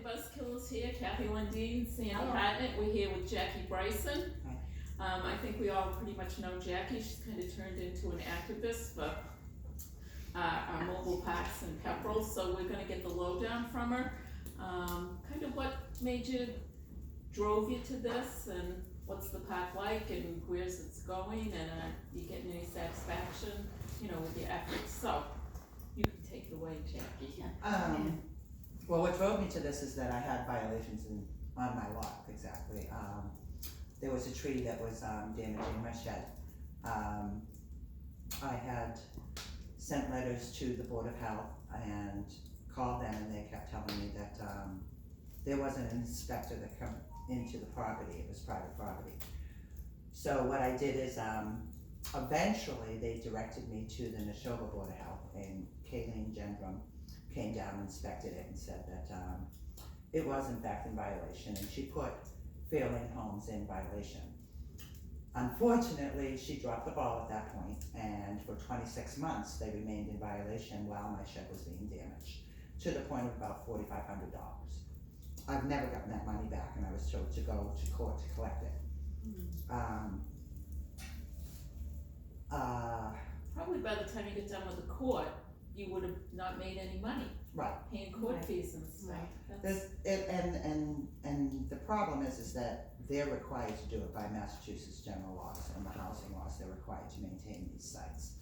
Buzzkills here, Kathy Lundeen, Sandy Hello. Hartnett. We're here with Jackie Bryson. Hi. I think we all pretty much know Jackie. She's kind of turned into an activist for our mobile parks and Pepperell, so we're gonna get the lowdown from her. Kind of what drove you to this, and what's the park like, and where's it's going, and you getting any satisfaction, with your efforts? So, you can take it away, Jackie. Well, what drove me to this is that I had violations on my lot, exactly. There was a tree that was damaging my shed. I had sent letters to the Board of Health and called them, and they kept telling me that there wasn't an inspector that come into the property, it was private property. So what I did is, eventually they directed me to the Neshoba Board of Health, and Kayleen Gendrum came down and inspected it and said that it was in fact in violation, and she put Fairlane Homes in violation. Unfortunately, she dropped the ball at that point, and for 26 months they remained in violation while my shed was being damaged, to the point of about $4,500. I've never gotten that money back, and I was told to go to court to collect it. Probably by the time you get done with the court, you would have not made any money. Right. Paying court fees and stuff. And the problem is that they're required to do it by Massachusetts general laws and the housing laws. They're required to maintain these sites.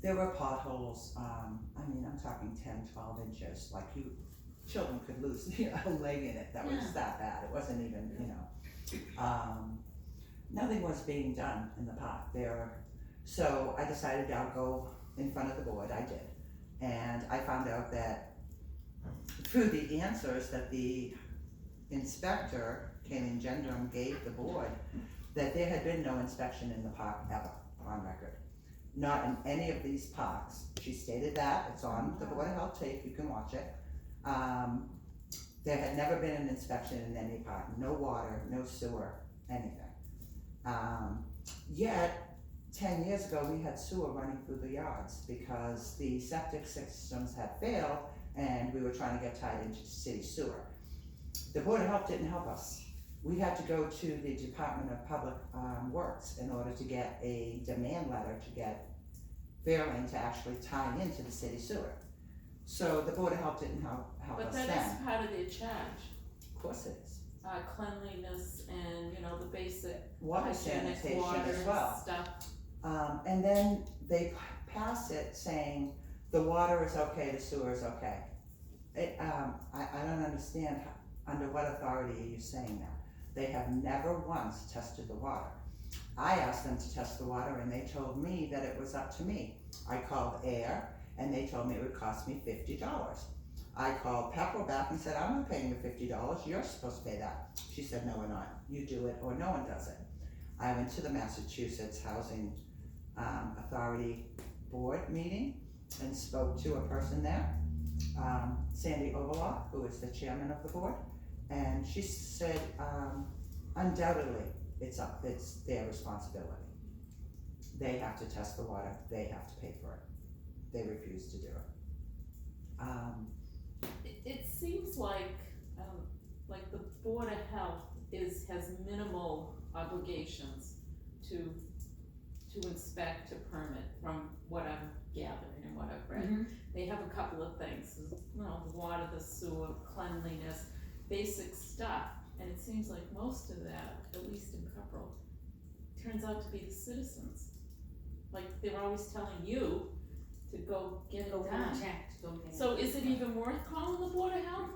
There were potholes, I'm talking 10, 12 inches, like children could lose a leg in it. That was that bad. It wasn't even, nothing was being done in the park there. So I decided I'll go in front of the board. I did. And I found out that through the answers that the inspector, Kayleen Gendrum, gave the board, that there had been no inspection in the park ever, on record. Not in any of these parks. She stated that. It's on the Board of Health tape. You can watch it. There had never been an inspection in any park. No water, no sewer, anything. Yet, 10 years ago, we had sewer running through the yards because the septic systems had failed and we were trying to get tied into city sewer. The Board of Health didn't help us. We had to go to the Department of Public Works in order to get a demand letter to get Fairlane to actually tie into the city sewer. So the Board of Health didn't help But us that then. is part of their charge. Of course it is. Cleanliness and, the basic Water hygienic sanitation water as and well. stuff. And then they pass it saying the water is okay, the sewer is okay. I don't understand under what authority are you saying that? They have never once tested the water. I asked them to test the water and they told me that it was up to me. I called AIR and they told me it would cost me $50. I called Pepperell back and said, I'm not paying you $50, you're supposed to pay that. She said, no, we're not. You do it or no one does it. I went to the Massachusetts Housing Authority Board meeting and spoke to a person there, Sandy Overlock, who is the chairman of the board, and she said, undoubtedly, it's their responsibility. They have to test the water, they have to pay for it. They refuse to do it. It seems like the Board of Health has minimal obligations to inspect, to permit, from what I'm gathering and what I've read. They have a couple of things, the water, the sewer, cleanliness, basic stuff, and it seems like most of that, at least in Pepperell, turns out to be the citizens. Like, they're always telling you to go get it done. So is it even worth calling the Board of Health?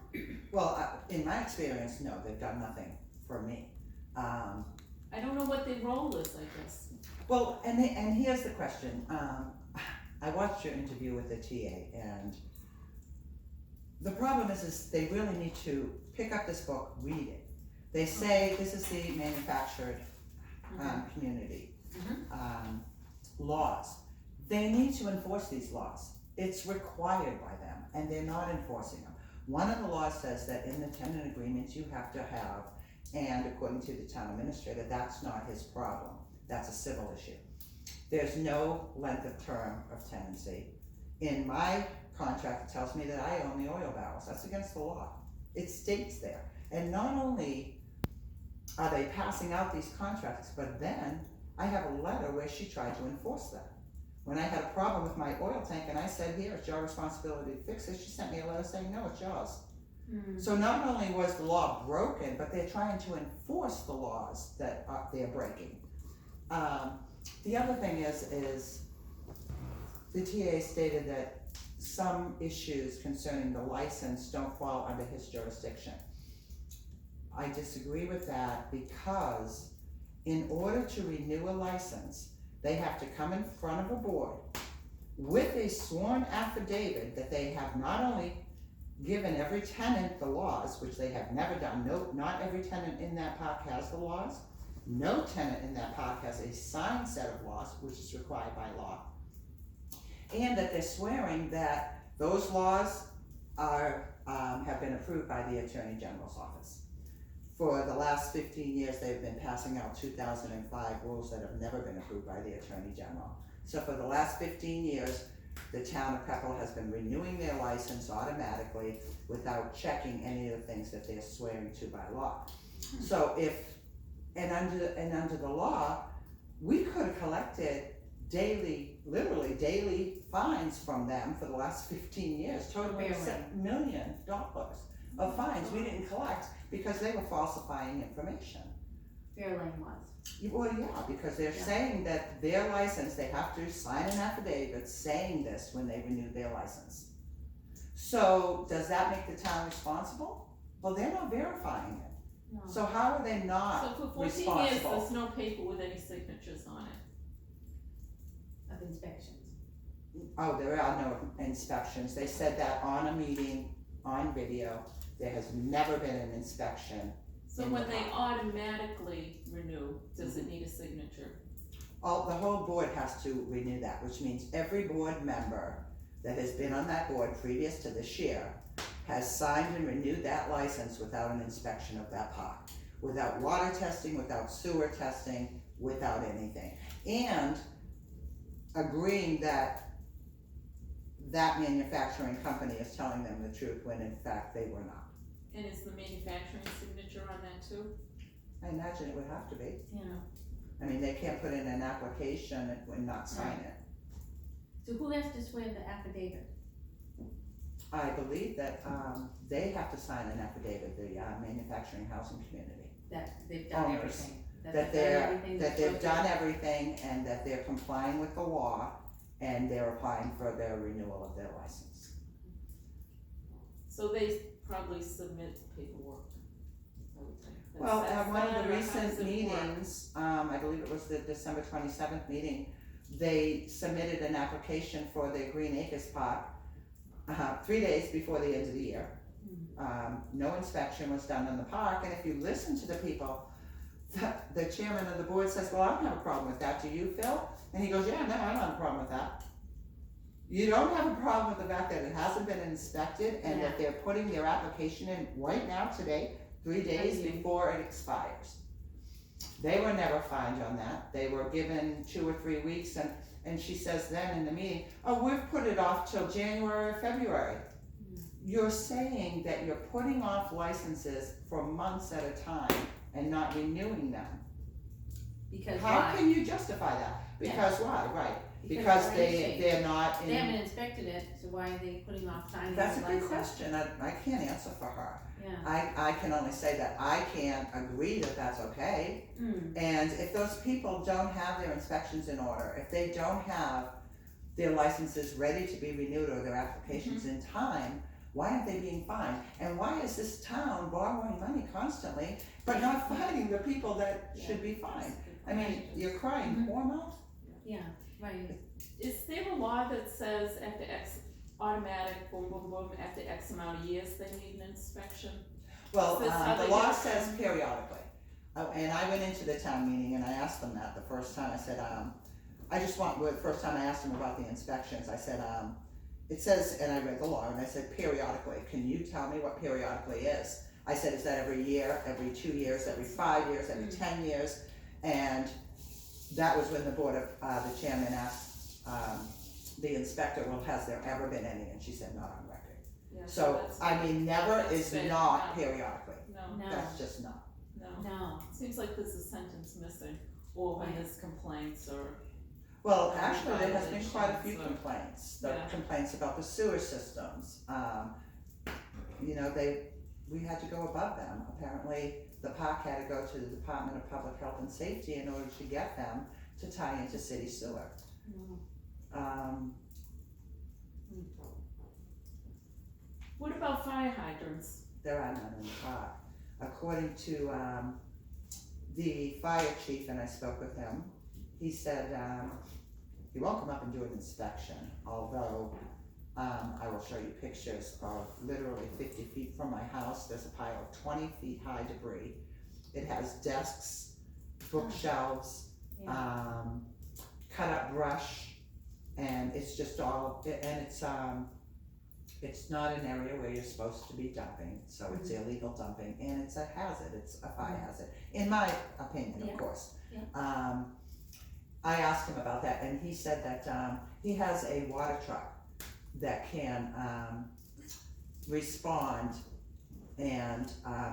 Well, in my experience, no, they've done nothing for me. I don't know what their role is, I guess. Well, and here's the question. I watched your interview with the TA, and the problem is they really need to pick up this book, read it. They say this is the manufactured community laws. They need to enforce these laws. It's required by them, and they're not enforcing them. One of the laws says that in the tenant agreements you have to have, and according to the town administrator, that's not his problem. That's a civil issue. There's no length of term of tenancy. In my contractor tells me that I own the oil barrels. That's against the law. It states there. And not only are they passing out these contracts, but then I have a letter where she tried to enforce that. When I had a problem with my oil tank and I said, here, it's your responsibility to fix it, she sent me a letter saying, no, it's yours. So not only was the law broken, but they're trying to enforce the laws that they're breaking. The other thing is the TA stated that some issues concerning the license don't fall under his jurisdiction. I disagree with that because in order to renew a license, they have to come in front of a board with a sworn affidavit that they have not only given every tenant the laws, which they have never done. No, not every tenant in that park has the laws. No tenant in that park has a signed set of laws, which is required by law. And that they're swearing that those laws are, have been approved by the Attorney General's office. For the last 15 years, they've been passing out 2005 rules that have never been approved by the Attorney General. So for the last 15 years, the town of Pepperell has been renewing their license automatically without checking any of the things that they're swearing to by law. So under the law, we could have collected literally daily fines from them for the last 15 years, totaling $7 million of fines we didn't collect because they were falsifying information. Fairlane was. Well, yeah, because they're saying that their license, they have to sign an affidavit saying this when they renew their license. So does that make the town responsible? Well, they're not verifying it. No. So how are they not So for 14 years, responsible? there's no paper with any signatures on it. Of inspections. Oh, there are no inspections. They said that on a meeting, on video. There has never been an inspection. So when they automatically renew, does it need a signature? The whole board has to renew that, which means every board member that has been on that board previous to this year has signed and renewed that license without an inspection of that park. Without water testing, without sewer testing, without anything. And agreeing that that manufacturing company is telling them the truth when in fact they were not. And is the manufacturing signature on that too? I imagine it would have to be. Yeah. I mean, they can't put in an application and not sign it. So who has to swear the affidavit? I believe that, they have to sign an affidavit, the, manufacturing housing community. That they've done Owners. everything. That they've done everything and that they're complying with the law and they're applying for their renewal of their license. So they probably submit paperwork, I would think. that Well, says at one of that, the or how recent does it work? meetings, I believe it was the December 27th meeting, they submitted an application for the Green Acres Park 3 days before the end of the year. No inspection was done in the park, and if you listen to the people, the chairman of the board says, well, I don't have a problem with that, do you, Phil? And he goes, yeah, no, I don't have a problem with that. You don't have a problem with the fact that it hasn't been inspected and that they're putting their application in right now today, 3 days before it expires. They were never fined on that. They were given 2 or 3 weeks, and she says then in the meeting, oh, we've put it off till January or February. You're saying that you're putting off licenses for months at a time and not renewing them. Because How why? can you justify that? Because why, right? Because why is they're not They haven't in, inspected it, so why are they putting off signing the that's a license? good question, I can't answer for her. Yeah. I can only say that I can't agree that that's okay. And if those people don't have their inspections in order, if they don't have their licenses ready to be renewed or their applications in time, why aren't they being fined? And why is this town borrowing money constantly, but not fining the people that should be fined? I mean, you're crying poor mouth? Yeah, right. Is there a law that says after X, automatic, boom, boom, boom, after X amount of years, they need an inspection? Well, Is this how the they law get it says done? periodically. And I went into the town meeting and I asked them that the first time. I said, the first time I asked them about the inspections, I said, it says, and I read the law, and I said periodically. Can you tell me what periodically is? I said, is that every year, every 2 years, every 5 years, every 10 years? And that was when the board of, the chairman asked, the inspector, well, has there ever been any? And she said, not on record. Yeah, So, that's- I mean, never that's is fair, not no. periodically, No, No, that's just not. no, seems like there's a sentence missing, or when Right. there's complaints, or, Well, actually, there has been quite a few Violations, complaints, the yeah. complaints about the sewer systems. You know, we had to go above them, apparently the park had to go to the Department of Public Health and Safety in order to get them to tie into city sewer. no. what about fire hydrants? There are none in the park. According to, the fire chief, and I spoke with him, he said, he won't come up and do an inspection, although, I will show you pictures of literally 50 feet from my house, there's a pile of 20 feet high debris. It has desks, bookshelves, Yeah. cut up brush, and it's just all, and it's not an area where you're supposed to be dumping, so it's illegal dumping, and it's a hazard, it's a fire hazard, in my opinion, Yeah. of course. Yeah. I asked him about that, and he said that, he has a water truck that can, respond, and,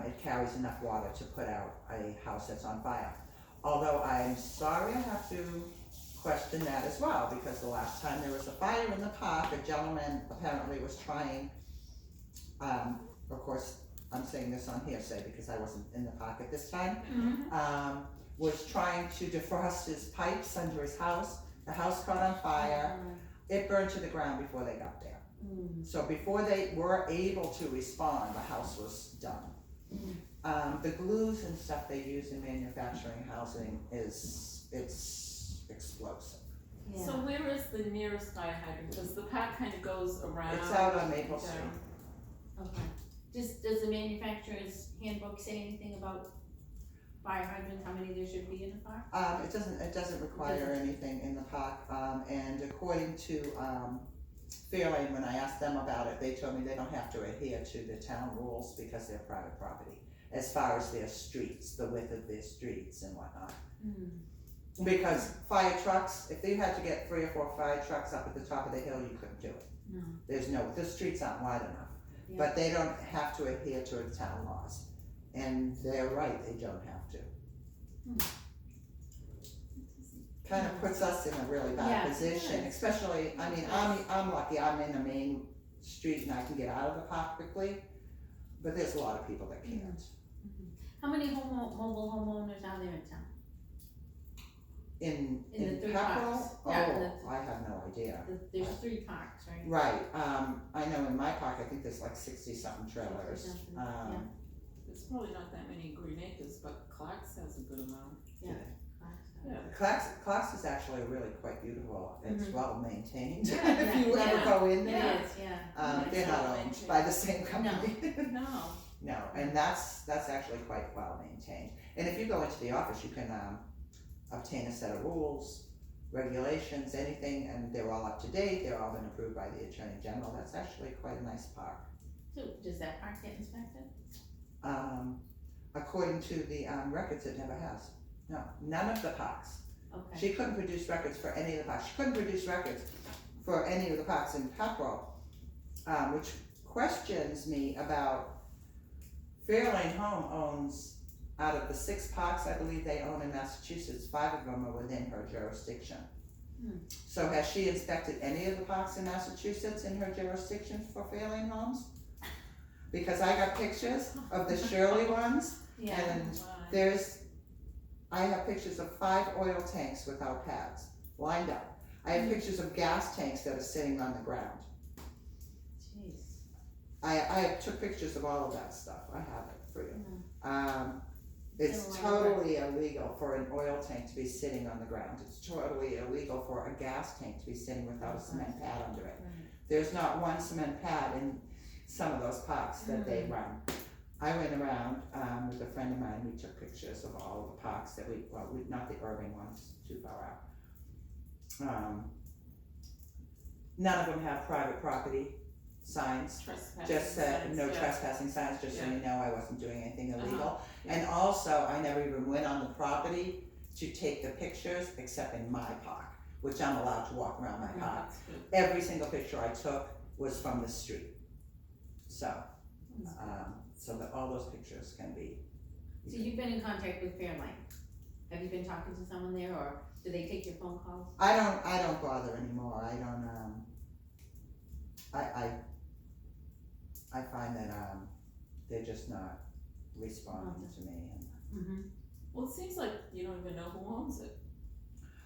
it carries enough water to put out a house that's on fire. Although I'm sorry I have to question that as well, because the last time there was a fire in the park, a gentleman apparently was trying, of course, I'm saying this on hearsay because I wasn't in the park at this time, was trying to defrost his pipes under his house. The house caught on fire, it burned to the ground before they got there. So before they were able to respond, the house was done. The glues and stuff they use in manufacturing housing it's explosive. Yeah. So where is the nearest fire hydrant, because the path kind of goes around. It's out on Maple down. Street. Okay. Does the manufacturer's handbook say anything about fire hydrants, how many there should be in a park? It doesn't require anything in the park, and according to, Fairlane, when I asked them about it, they told me they don't have to adhere to the town rules because they're private property, as far as their streets, the width of their streets and whatnot. Because fire trucks, if you had to get 3 or 4 fire trucks up at the top of the hill, you couldn't do it. No. The streets aren't wide enough, Yeah. but they don't have to adhere to the town laws, and they're right, they don't have to. Kind of puts us in a really Yeah, bad it position, does. especially, I mean, I'm lucky, I'm in a main street and I can get out of the park quickly, but there's a lot of people that can't. How many mobile homeowners are there in town? In In the 3 Pepperell? parks. Yeah, in Oh, I have no idea. There's 3 parks, right? Right, I know in my park, I think there's like 60-something trailers. 60-something, yeah. There's probably not that many Green Acres, but Clark's has a good amount. Yeah. Yeah. Clark's is actually really quite beautiful, it's well maintained, Yeah, if you ever go in It there. is, yeah. They're It's not well owned maintained. by the same company. No, No, and that's actually quite well maintained. And if you go into the office, you can, obtain a set of rules, regulations, anything, and they're all up to date, they're all been approved by the Attorney General, that's actually quite a nice park. So does that park get inspected? According to the, records, it never has. No, none of the parks. Okay. She couldn't produce records for any of the parks, she couldn't produce records for any of the parks in Pepperell, which questions me about Fairlane Home owns, out of the 6 parks I believe they own in Massachusetts, 5 of them are within her jurisdiction. So has she inspected any of the parks in Massachusetts in her jurisdiction for Fairlane Homes? Because I got pictures of the Shirley ones, Yeah. and I have pictures of 5 oil tanks without pads, lined up. I have pictures of gas tanks that are sitting on the ground. Jeez. I took pictures of all of that stuff, I have it for you. It's It's a lot of work. totally illegal for an oil tank to be sitting on the ground, it's totally illegal for a gas tank to be sitting without a cement pad under it. Right. There's not one cement pad in some of those parks that they run. I went around, with a friend of mine, we took pictures of all of the parks that not the urban ones, too far out. None of them have private property signs, trespassing just said, signs, no yeah. trespassing signs, just so Yeah. you know I wasn't doing anything illegal. Uh-huh. And also, I never even went on the property to take the pictures, except in my park, which I'm allowed to walk around my park. That's good. Every single picture I took was from the street. So, so that all those pictures can be. So you've been in contact with Fairlane, have you been talking to someone there, or do they take your phone calls? I don't bother anymore, I don't, I find that, they're just not responding to me. Mm-hmm. Well, it seems like you don't even know who owns it.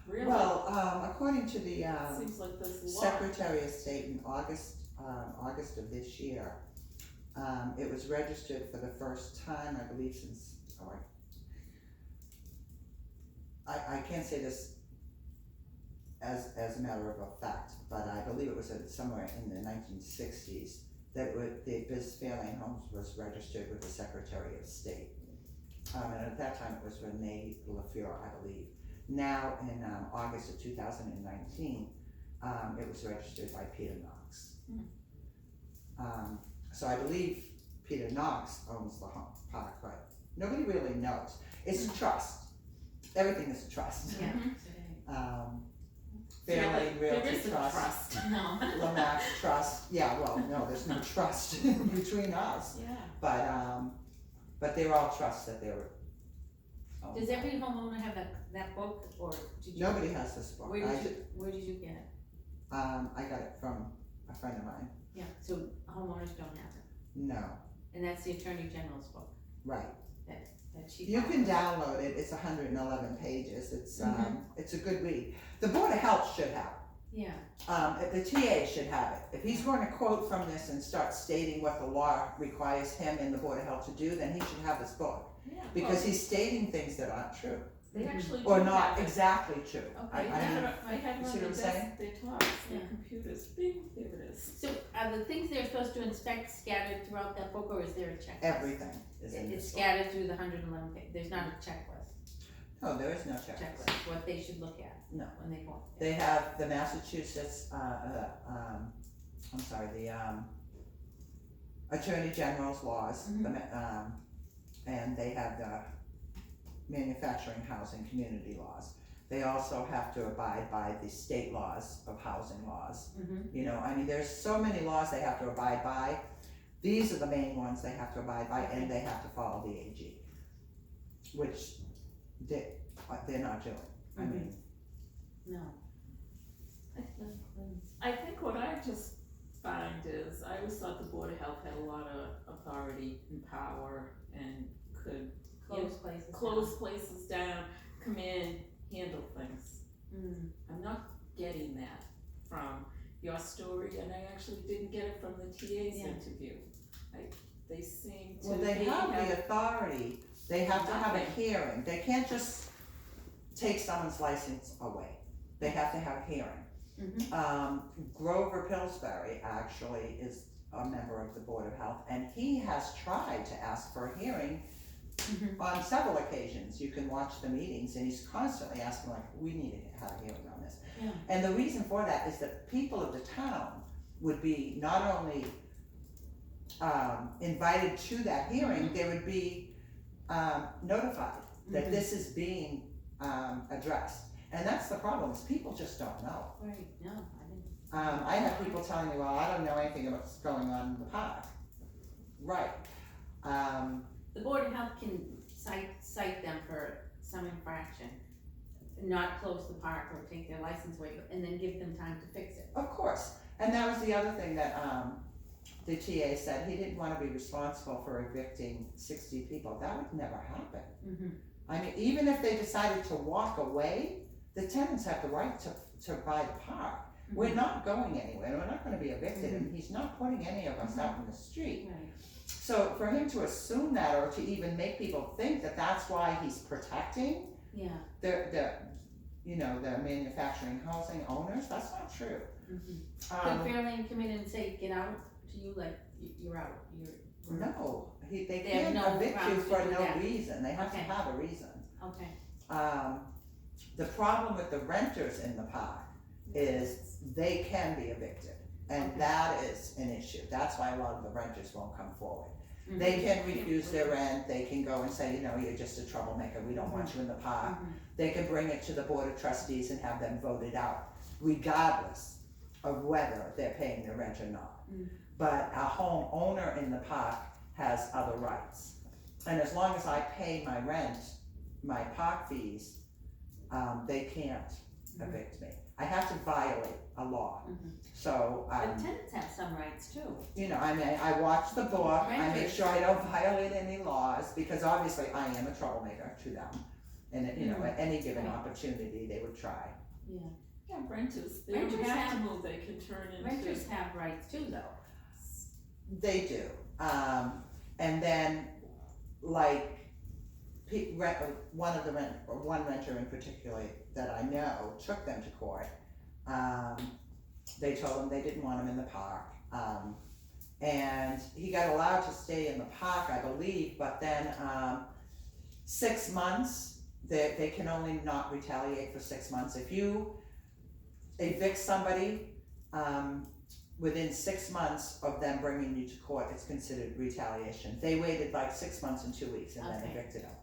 Really? Well, according to the, Seems like there's a lot. Secretary of State in August of this year, it was registered for the first time, I believe, since, I can't say this as a matter of a fact, but I believe it was somewhere in the 1960s that the Biz Fairlane Homes was registered with the Secretary of State. And at that time it was Renee LaFleur, I believe. Now in August of 2019, it was registered by Peter Knox. So I believe Peter Knox owns the park, but nobody really knows. It's a trust. Everything is a trust. Yeah. Fairlane There Realty is a Trust, No. Lamac Trust, yeah, well, no, there's no trust between us, Yeah. but they're all trusts that they're. Does every homeowner have that book, or did you? Nobody has this book. Where did you get it? I got it from a friend of mine. Yeah, so homeowners don't have it, No, and that's the Attorney General's book right. that she. You can found. download it, it's 111 pages, it's, Mhm. it's a good read. The Board of Health should have it. Yeah, The TA should have it. If he's going to quote from this and start stating what the law requires him and the Board of Health to do, then he should have this book. Yeah. Because Well, he's stating things that aren't true, they actually or do not have it. exactly true. Okay. They I have mean, it, they have it you on see their what I'm saying? desk, their tops, their Yeah. computers, bing, there it is. so are the things they're supposed to inspect scattered throughout that book, or is there a checklist? Everything is in It's this book. scattered through the 111 pages, there's not a checklist, No, there is no checklist. what they should look at. No. When they go. They have the Massachusetts, I'm sorry, the, Attorney General's laws, and they have the manufacturing, housing, community laws. They also have to abide by the state laws of housing laws. Mm-hmm. You know, I mean, there's so many laws they have to abide by. These are the main ones they have to abide by, and they have to follow the AG, which they're not doing. I mean, No. I think what I just find is, I always thought the Board of Health had a lot of authority and power and could Close places. close places down, come in, handle things. Mm. I'm not getting that from your story, and I actually didn't get it from the TA's Yeah. interview. They seem to well, they be have the authority, they have to have a hearing, they can't just take someone's license away. They have to have a hearing. Mm-hmm. Grover Pillsbury actually is a member of the Board of Health, and he has tried to ask for a hearing on several occasions. You can watch the meetings, and he's constantly asking, like, we need to have a hearing on this. Yeah. And the reason for that is that people of the town would be not only invited to that hearing, they would be notified that this is being addressed. And that's the problem, is people just don't know. Right, no, I didn't. I have people telling me, well, I don't know anything about what's going on in the park. Right. The Board of Health can cite them for some infraction, not close the park or take their license away, and then give them time to fix it. Of course, and that was the other thing that, the TA said, he didn't wanna be responsible for evicting 60 people, that would never happen. Mm-hmm. I mean, even if they decided to walk away, the tenants have the right to buy the park. We're not going anywhere, we're not gonna be evicted, and he's not putting any of us out in the street. Right. So for him to assume that, or to even make people think that that's why he's protecting Yeah. the manufacturing housing owners, that's not true. Could Fairlane come in and say, get out to you, like, you're out, you're. No, they They have can't no evict you grounds to for do no that. reason, they have to Okay. have a reason. Okay. The problem with the renters in the park is they can be evicted, And Okay. that is an issue, that's why a lot of the renters won't come forward. Mhm. They can refuse their rent, they can go and say, you know, you're just a troublemaker, we don't want you in the park. Mhm. They can bring it to the board of trustees and have them voted out, regardless of whether they're paying their rent or not. Mm. But a homeowner in the park has other rights. And as long as I pay my rent, my park fees, they can't evict me. I have to violate a law. Mhm. So, But tenants have some rights too. you know, I mean, I watch the book, I make Renters. sure I don't violate any laws, because obviously I am a troublemaker to them. And, you know, at any given opportunity, they would try. Yeah. Yeah, renters, they don't Renters have to have- move, they can turn into. Renters have rights too, though. They do, and then, like, one renter in particular that I know took them to court. They told him they didn't want him in the park, and he got allowed to stay in the park, I believe, but then, 6 months, they can only not retaliate for 6 months. If you evict somebody, within 6 months of them bringing you to court, it's considered retaliation. They waited like 6 months and 2 weeks and then Okay. evicted him.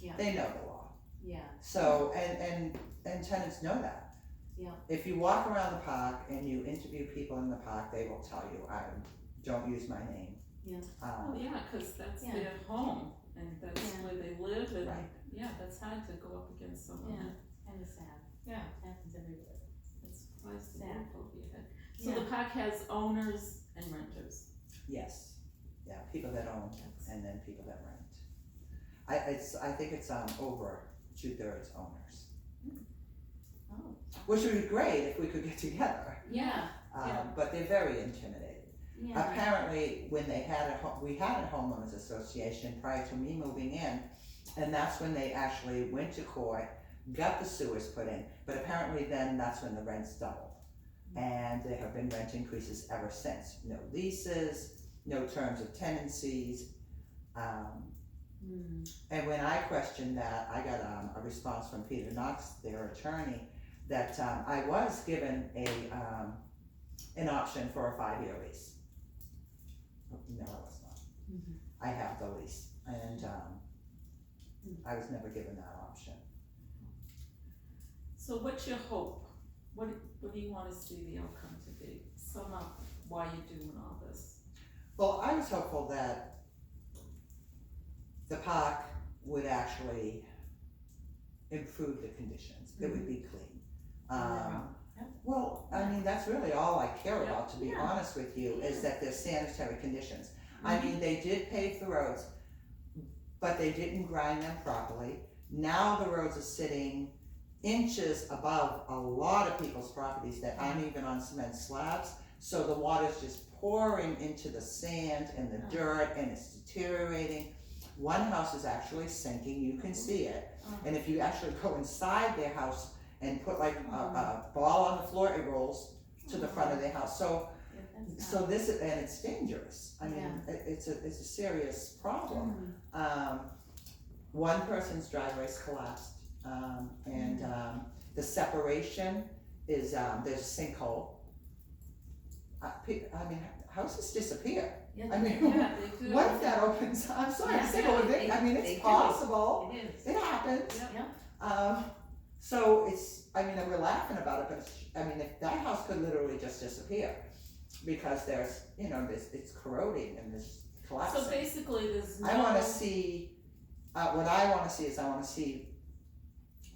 Yeah. They know the law. Yeah. So, and tenants know that. Yeah. If you walk around the park and you interview people in the park, they will tell you, don't use my name. Yeah. Oh, yeah, cause that's Yeah. their home, and that's Yeah. where they live, and, Right. yeah, that's hard to go up against someone Yeah. that, Kind of sad. yeah, It happens everywhere. that's flies the Sad. roof over your head. So Yeah. the park has owners and renters. Yes, yeah, people that own That's- and then people that rent. I think it's, over 2/3 owners, Oh. which would be great if we could get together. Yeah. Yeah. But they're very intimidated. Yeah. Apparently, when they had we had a homeowners association prior to me moving in, and that's when they actually went to court, got the sewers put in, but apparently then that's when the rents doubled. And there have been rent increases ever since, no leases, no terms of tenancies. And when I questioned that, I got a response from Peter Knox, their attorney, that I was given an option for a 5-year lease. No, I was not. Mhm. I have the lease, and I was never given that option. So what's your hope? What do you wanna see the outcome to be? Sum up why you're doing all this. Well, I was hopeful that the park would actually improve the conditions, it would be clean. Well, I mean, that's really all I care about, to be Yeah. honest with you, is that there's sanitary conditions. I mean, they did pave the roads, but they didn't grind them properly. Now the roads are sitting inches above a lot of people's properties that aren't even on cement slabs, so the water's just pouring into the sand and the dirt, and it's deteriorating. One house is actually sinking, you can see it, and if you actually go inside their house and put like a ball on the floor, it rolls to the front of their house. So Yeah, that's so this, and it's dangerous, I mean, it's a serious problem. One person's driveway's collapsed, and the separation is, there's a sinkhole. I mean, houses disappear. Yeah, I mean, Yeah, they do. what if that opens, I'm sorry, Yeah, single yeah, evict, I mean, they it's do. possible, It is. it happens. Yeah. So it's, I mean, and we're laughing about it, but I mean, if that house could literally just disappear, because there's, you know, it's corroding and there's collapsing. So basically, there's no. I wanna see, what I wanna see is I wanna see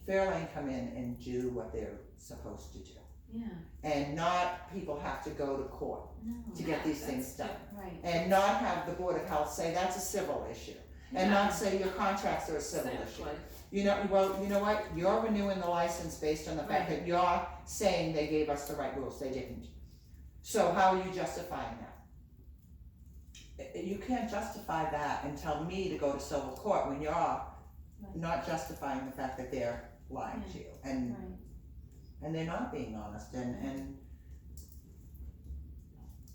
Fairlane come in and do what they're supposed to do. Yeah. And not people have to go to court No. to get these That's- things done. Right. And not have the Board of Health say that's a civil issue. And Yeah. not say your contracts are a civil issue. Exactly. You know, well, you know what, you're renewing the license based on the fact that you're saying they gave us the right rules, they didn't. So how are you justifying that? You can't justify that and tell me to go to civil court when you're not justifying the fact that they're lying to you, and Right. they're not being honest, and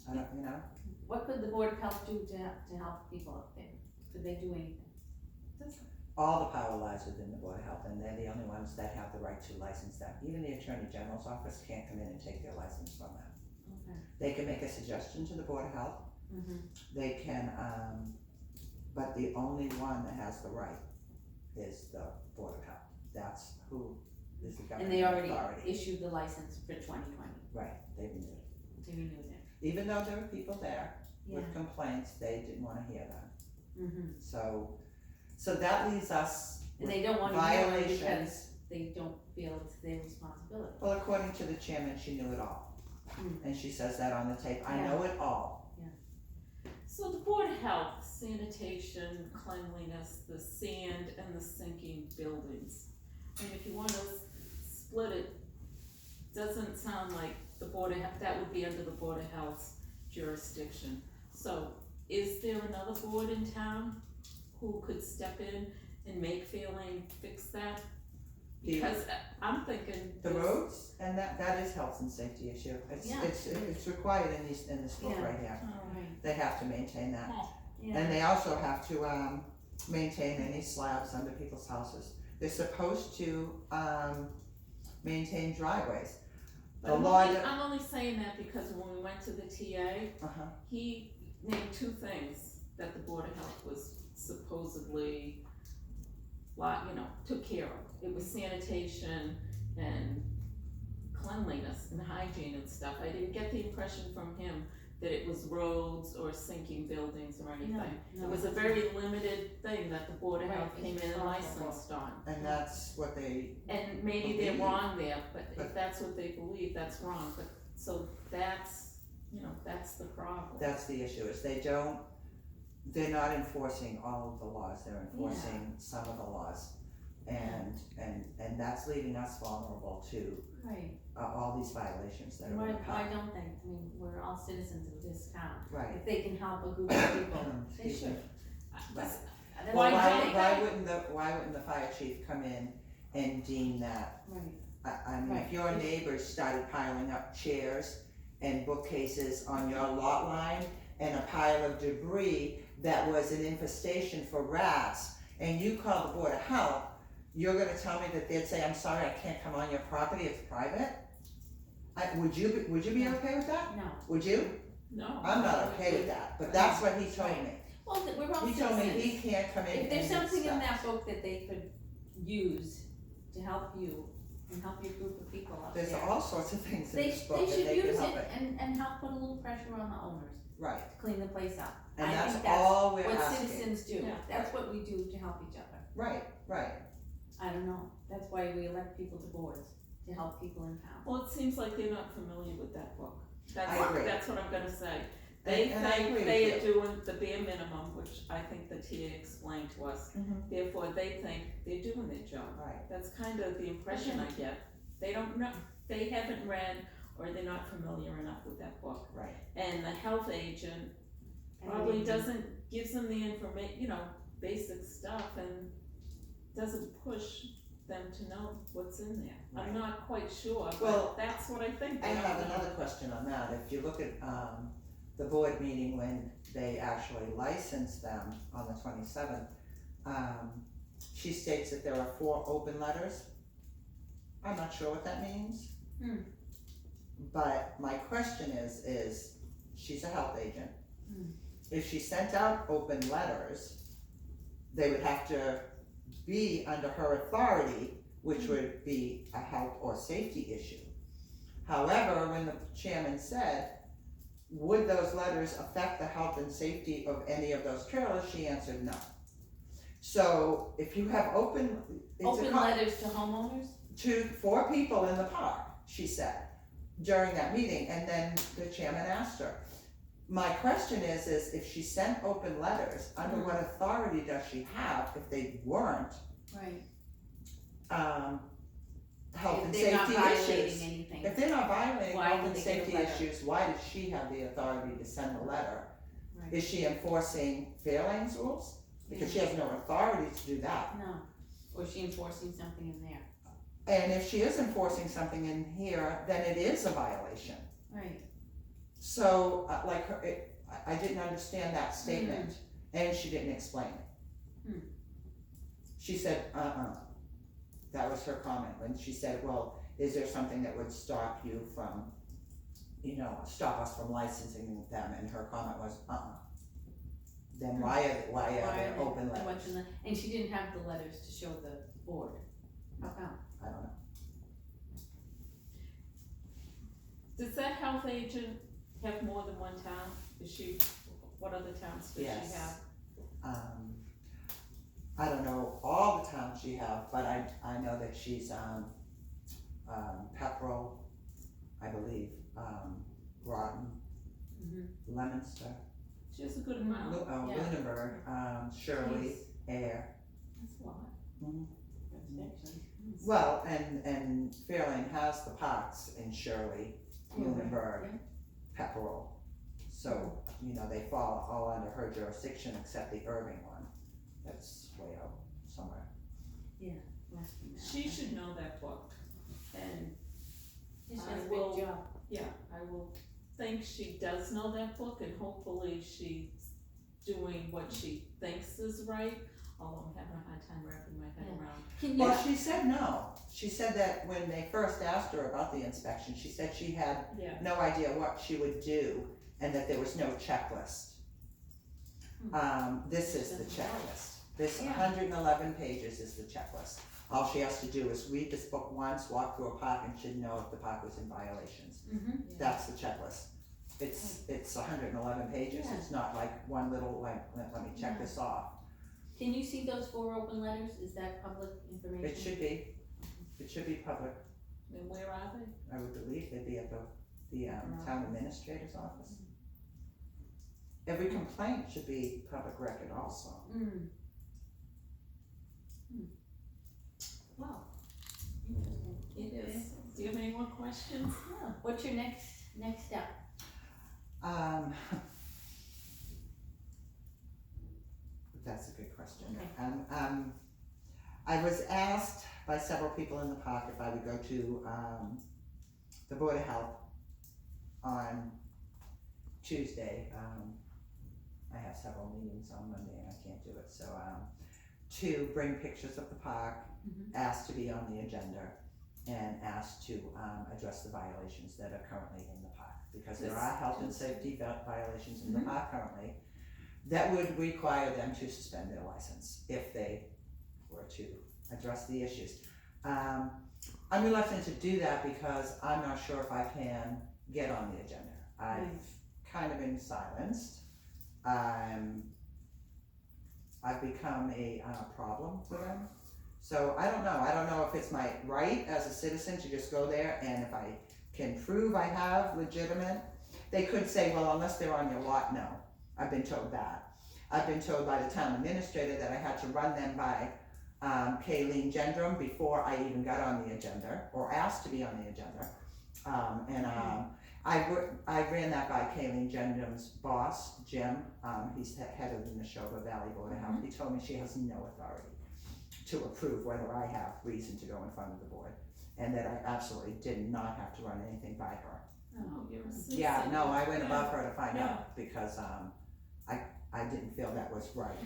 I don't, you know, What could the Board of Health do to help people up there? Could they do anything? all the power lies within the Board of Health, and they're the only ones that have the right to license them. Even the Attorney General's office can't come in and take their license from them. They can make a suggestion to the Board of Health, they can, but the only one that has the right is the Board of Health. That's who is the And they governing already authority. issued the license for 2020, Right, they renewed it. they renewed it. Even though there were people there Yeah. with complaints, they didn't wanna hear them. Mhm. So that leaves us And with they don't wanna hear them because violations. they don't feel it's their responsibility. Well, according to the chairman, she knew it all. Mm. And she says that on the tape, I know it all. So the Board of Health, sanitation, cleanliness, the sand and the sinking buildings. I mean, if you wanna split it, doesn't sound like the Board of Health, that would be under the Board of Health's jurisdiction. So is there another board in town who could step in and make Fairlane fix that? Because I'm thinking. The roads, and that is health and safety issue. Yeah. It's required in this book Yeah. right here. Right, They have to maintain that. yeah. And they also have to, maintain any slabs under people's houses. They're supposed to, maintain driveways. But The I'm law, I'm only saying that because when we went to the TA, uh-huh, he named two things that the Board of Health was supposedly, took care of. It was sanitation and cleanliness and hygiene and stuff. I didn't get the impression from him that it was roads or sinking buildings or anything. No, It was a very limited thing that the Board of Right, Health came in and responsible. licensed on. and that's what they, And maybe they're Believe. wrong there, but if But- that's what they believe, that's wrong, but, so that's, that's the problem. that's the issue, is they're not enforcing all of the laws, they're enforcing some of the laws. And that's leaving us vulnerable to, Right, all these violations that are why, gonna why come. don't they? I mean, we're all citizens of this town. Right. If they can help a group of people, they Excuse me. should. Right. That's Well, why Why don't don't they? why wouldn't the fire chief come in and deem that? Right, I mean, Right. if your neighbors started piling up chairs and bookcases on your lot line and a pile of debris that was an infestation for rats, and you call the Board of Health, you're gonna tell me that they'd say, I'm sorry, I can't come on your property, it's private? Would you be okay with that? no, Would you? No. I'm not okay with that, but that's what he told Right. me. well, we're all He told me citizens. he can't come in If and there's something in inspect. that book that they could use to help you and help your group of people up there. There's all sorts of things in They, this book they that should they can use help it it. and help put a little pressure on the owners Right, to clean the place up. and I that's think all we're What asking. citizens do, Yeah. that's what we do to help each other. Right, right. I don't know, that's why we elect people to boards, to help people in town. Well, it seems like they're not familiar with that book. I agree. That's what I'm gonna say. They And I agree think with they you. are doing the bare minimum, which I think the TA explained to us. Mhm. Therefore, they think they're doing their job. Right, That's kind of the impression I get. They don't know, they haven't read or they're not familiar enough with that book. right. And the health agent And probably they- doesn't, gives them the basic stuff and doesn't push them to know what's in there. Right. I'm not quite sure, Well, but that's what I think. I They have don't know. another question on that. If you look at, the board meeting when they actually licensed them on the 27th, she states that there are 4 open letters. I'm not sure what that means. But my question is, she's a health agent. If she sent out open letters, they would have to be under her authority, which would be a health or safety issue. However, when the chairman said, would those letters affect the health and safety of any of those trailers, she answered no. So if you have open, Open letters to homeowners? to 4 people in the park, she said, during that meeting, and then the chairman asked her. My question is if she sent open letters, under what authority does she have if they weren't, Right. health and If they're not safety violating issues? anything. If they're not violating Why health would and they get a safety letter? issues, why does she have the authority to send the letter? Right. Is she enforcing Fairlane's rules? Because she has no authority to do that. No, or is she enforcing something in there? And if she is enforcing something in here, then it is a violation. Right. So, I didn't understand that statement, and she didn't explain it. She said, that was her comment, when she said, well, is there something that would stop you from stop us from licensing them, and her comment was, then why are there open what's letters? in the- And she didn't have the letters to show the board. How come? I don't know. Does that health agent have more than one town? What other towns does she Yes. have? I don't know all the towns she have, but I know that she's, Pepperell, I believe, Groton, Leominster, She has a good amount. Yeah. Lunenburg, Shirley, Air. That's a lot. Mhm. Jurisdiction. Well, and Fairlane has the parks in Shirley, Lunenburg, Pepperell. So, they fall all under her jurisdiction except the Irving one. That's way out somewhere. Western Mass. She should know that book, and She I does a will- big job. yeah, I will think she does know that book, and hopefully she's doing what she thinks is right, although I'm having a hard time wrapping my head Yeah. around. Can Well, you, she said no. She said that when they first asked her about the inspection, she said she had Yeah, no idea what she would do and that there was no checklist. This is the checklist. This Yeah. 111 pages is the checklist. All she has to do is read this book once, walk through a park, and should know if the park was in violations. yeah. That's the checklist. It's 111 pages. Yeah. It's not like one little, like, let me check this off. can you see those 4 open letters? Is that public information? It should be public. And where are they? I would believe they'd be at the town administrator's office. Every complaint should be public record also. Wow. It is. Do you have any more questions? What's your next step? That's a good question. Okay. I was asked by several people in the park if I would go to, the Board of Health on Tuesday. I have several meetings on Monday and I can't do it, so, to bring pictures of the park, asked to be on the agenda, and asked to, address the violations that are currently in the park. Because there are health and safety violations in the park currently that would require them to suspend their license if they were to address the issues. I'm reluctant to do that because I'm not sure if I can get on the agenda. I've kind of been silenced. I've become a problem for them. So I don't know if it's my right as a citizen to just go there, and if I can prove I have legitimate, they could say, well, unless they're on your lot, no. I've been told that. I've been told by the town administrator that I had to run them by Kayleen Gendrum before I even got on the agenda, or asked to be on the agenda. I ran that by Kayleen Gendrum's boss, Jim. He's the head of the Neshoba Valley Board of Health. He told me she has no authority to approve whether I have reason to go in front of the board, and that I absolutely did not have to run anything by her. Oh, you're a citizen. Yeah, no, I went above her to find Yeah. out, because I didn't feel that was right.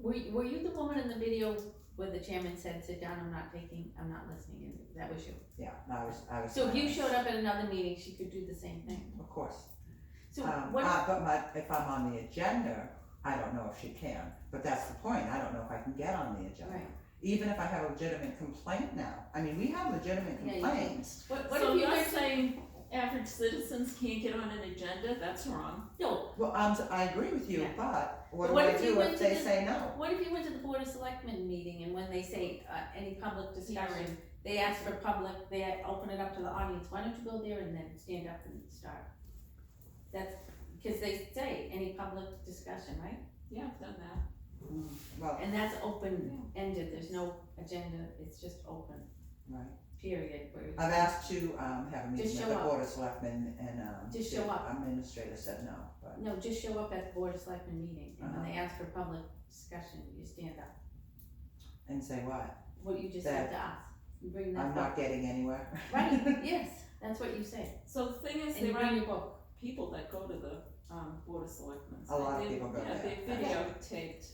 Were you the woman in the video where the chairman said, sit down, I'm not listening, and that was you? Yeah, no, I was. So if you showed up at another meeting, she could do the same thing? Of course. So But if I'm on the agenda, I don't know if she can, but that's the point, I don't know if I can get on the agenda. Right. Even if I have a legitimate complaint now, I mean, we have legitimate Yeah, you complaints. What So if you you're went to, saying average citizens can't get on an agenda? That's wrong. no, Well, I agree with you, Yeah. but what But do what I if you do went if to they the- say no? what if you went to the Board of Selectmen meeting, and when they say, any public discussion, they ask for public, they open it up to the audience, why don't you go there and then stand up and start? That's, because they say, any public discussion, right? Yeah, I've done that. Well, And that's open-ended, there's no agenda, it's just open, right. period. Where it's- I've asked to, have a meeting Just with show the up. Board of Selectmen, and, Just the show up. administrator said no, but. No, just show up at the Board of Selectmen meeting, and when they ask for public discussion, you stand up. And say what? What you just said to us, you bring that I'm up. not getting anywhere? Right, yes, that's what you say, So the thing is, and you there bring are your book. people that go to the, Board of Selectmen. A lot of They- people go yeah, there. they're videotaped.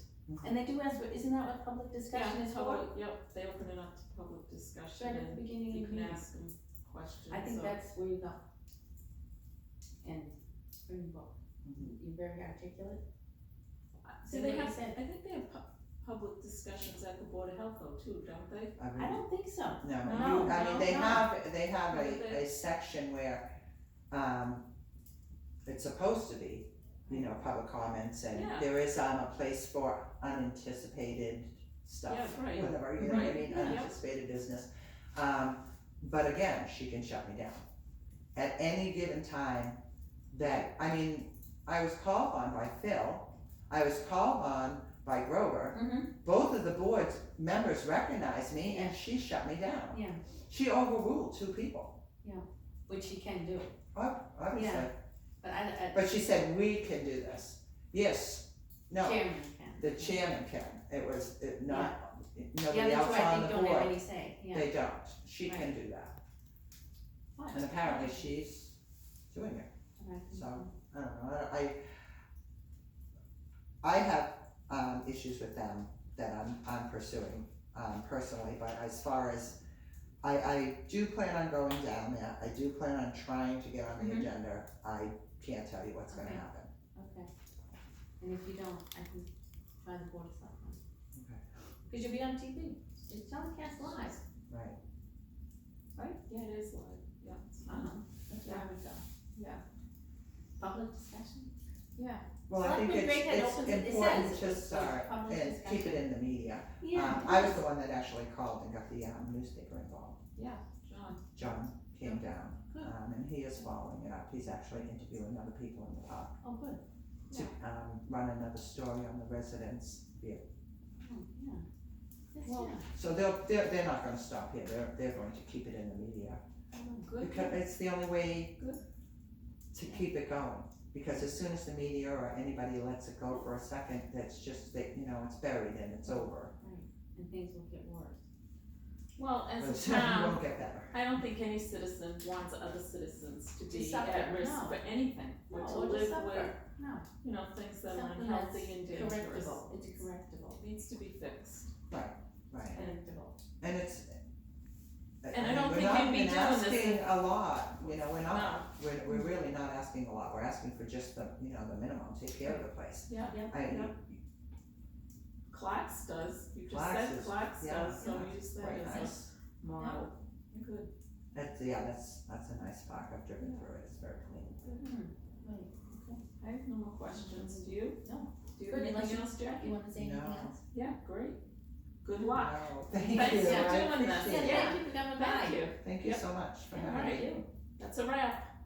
And they do ask, for isn't that what public discussion Yeah, is for? yep, they open it up to public discussion, Right at the and beginning you of the can meeting. ask them questions. I think so- that's where you go. And bring the book. Mhm. You're very articulate. So Say they what you have, said. I think they have public discussions at the Board of Health though too, don't they? I I mean, don't think so. no, No, you, I mean, they no. have No, a section where, it's supposed to be, you know, public comments, and Yeah. there is, a place for unanticipated stuff. Yeah, right. Whatever, you know what I Right, mean, yeah. unanticipated business. But again, she can shut me down. At any given time that, I mean, I was called on by Phil, I was called on by Grover. Mm-hmm. Both of the board's members recognized me and she shut me down. Yeah. She overruled two people, Which you can do. obviously. Yeah. But I But she said, we can do this. Yes, no, chairman can. the chairman can. It was, not, The nobody other else two, I on think, the don't have board. any say, yeah. They don't. She can do that. Fine. And apparently she's doing it. Okay. So, I don't know, I have, issues with them that I'm pursuing, personally, but as far as, I do plan on going down there, I do plan on trying to get on the Mhm. agenda, I can't tell you what's gonna Okay. happen. Okay. And if you don't, I can try the board of selectmen. Okay. Cause you'll be on TV. It's telecast live. Right, Right? Yeah, it is live, yeah. it's fine. That's where I would go. Yeah. Public discussion? Yeah. well, I think Selectmen break that it's opens- it important says to it's start public and keep it discussion. in the media. Yeah. I was the one that actually called and got the, newspaper involved. Yeah, John. John came down, Good. and he is following it up, he's actually interviewing other people in the park Oh, good. to, run another story on the residents view. Oh, yeah. Yes, Well, yeah. So they're not gonna stop here, they're going to keep it in the media, Oh, Good. because it's the only way Good. to keep it going. Because as soon as the media or anybody lets it go for a second, that's just, that, you know, it's buried and it's over. Right. And things will get worse. Well, as But a it town, won't get better. I don't think any citizen wants other citizens to be suffer, at risk no. for anything, or No, to or to live with, suffer. No. you know, things that are Something unhealthy that's and dangerous. correctable. It's correctable. Needs to be fixed. Right, Correctable. and it's. And I don't we're think not we'd be even doing this asking a lot, you know, we're not, we're really not asking a lot, we're asking for just the, you know, the minimum, take care of the place. Yeah, Yeah. yeah. Clax does, you just Clax said is- Clax yeah, does, so yeah, we use that quite as a nice. model. Good. That's a nice park, I've driven through it, it's very clean. Right. I have no more questions, do you? No. Do you have Good, unless anything you, else, Jackie? you wanna say anything No. else? Yeah, great. Good luck. No, thank you, Thanks for I doing this. appreciate it. Yeah, thank you for coming by. Thank you. Thank you so much for Yeah, having all me. right. That's a wrap.